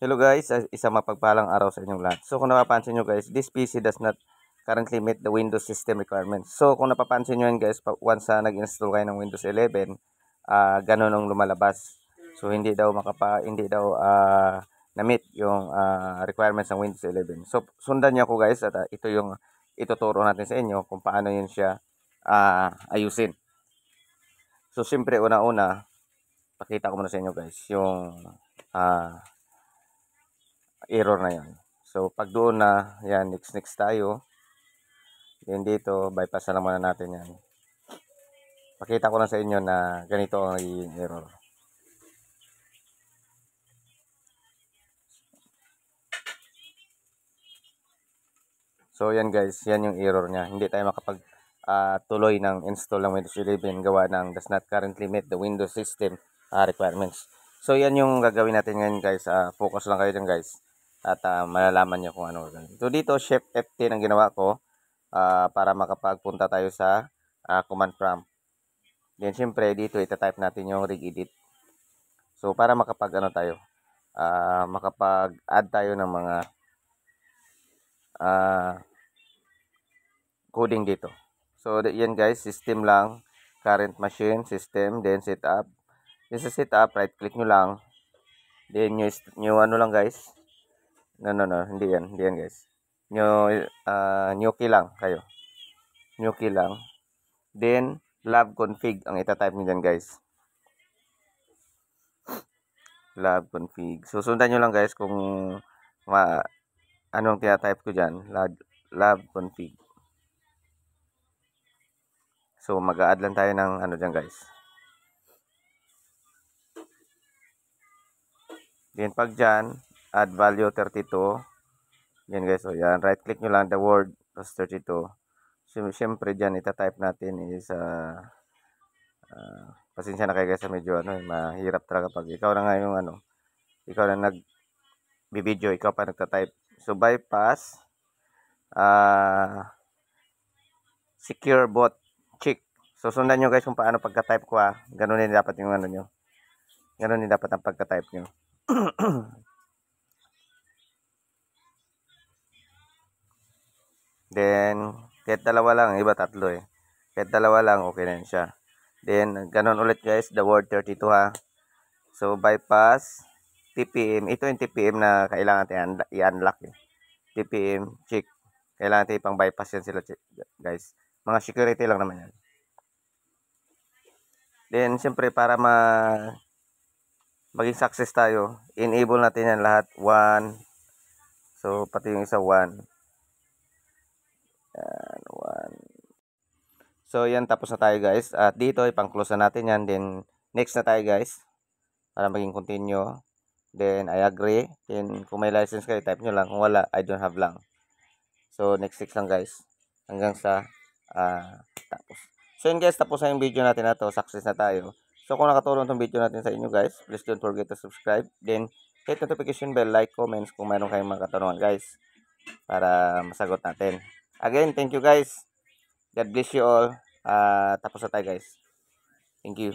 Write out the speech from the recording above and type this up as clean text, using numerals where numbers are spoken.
Hello guys, isang mapagpalang araw sa inyong lahat. So kung napapansin nyo guys, this PC does not currently meet the Windows system requirements. So kung napapansin nyo yan guys, once nag-install kayo ng Windows 11, ganun ang lumalabas. So hindi daw na-meet yung requirements ng Windows 11. So sundan niyo ako guys at ito yung ituturo natin sa inyo kung paano yun siya ayusin. So siyempre una-una, pakita ko muna sa inyo guys yung error na yan. So, pag doon na, yan, next tayo. Then dito, bypass na lang muna natin yan. Pakita ko lang sa inyo na ganito ang nagiging error. So, yan guys, yan yung error niya. Hindi tayo makapag tuloy ng install ng Windows 11 gawa ng does not currently meet the Windows system requirements. So, yan yung gagawin natin ngayon guys. Focus lang kayo dyan guys. At malalaman nyo kung ano gagawin. So, dito, Shift F10 ang ginawa ko para makapagpunta tayo sa command prompt. Then, syempre, dito itatype natin yung regedit. So, para makapag-add tayo ng mga coding dito. So, yan guys, system lang, current machine, system, then setup. Then sa setup, right click nyo lang. Then, new ano lang guys. No, hindi yan guys. New key lang kayo. New key lang. Then, lab config ang itatype nyo dyan guys. Lab config. So, sundan nyo lang guys kung anong tinatype ko dyan. Lab config. So, mag-a-add lang tayo ng ano dyan guys. Then, pag dyan, add value 32. Yan guys. So, yan. Right click nyo lang the word plus 32. So, syempre dyan, itatype natin is pasensya na kayo guys sa medyo mahirap talaga pag ikaw na nga yung ikaw na nag-video, ikaw pa nagtatype. So, bypass secure bot check. So, sundan nyo guys kung paano pagka-type ko Ganun din dapat yung nyo. Ganun din dapat ang pagka-type nyo. Then, kahit dalawa lang, iba tatlo eh. Kahit dalawa lang, okay na siya. Then, ganun ulit guys, the word 32 So, bypass TPM. Ito yung TPM na kailangan natin i-unlock eh. TPM check. Kailangan natin ipang bypass yan sila guys. Mga security lang naman yan. Then, siyempre, para maging success tayo, enable natin yan lahat. 1. So, pati yung isa 1. Yan, 1. So, yan, tapos na tayo guys. At dito, ipang-close na natin yan. Then, next na tayo guys. Para maging continue. Then, I agree. Then, kung may license kayo, type nyo lang. Kung wala, I don't have lang. So, next lang guys. Hanggang sa tapos. So yun guys, tapos na yung video natin na to. Success na tayo. So kung nakatulong tong video natin sa inyo guys, please don't forget to subscribe. Then, hit notification bell, like, comments kung mayroon kayong mga katanungan guys. Para masagot natin. Again, thank you guys. God bless you all. Tapos na tayo guys. Thank you.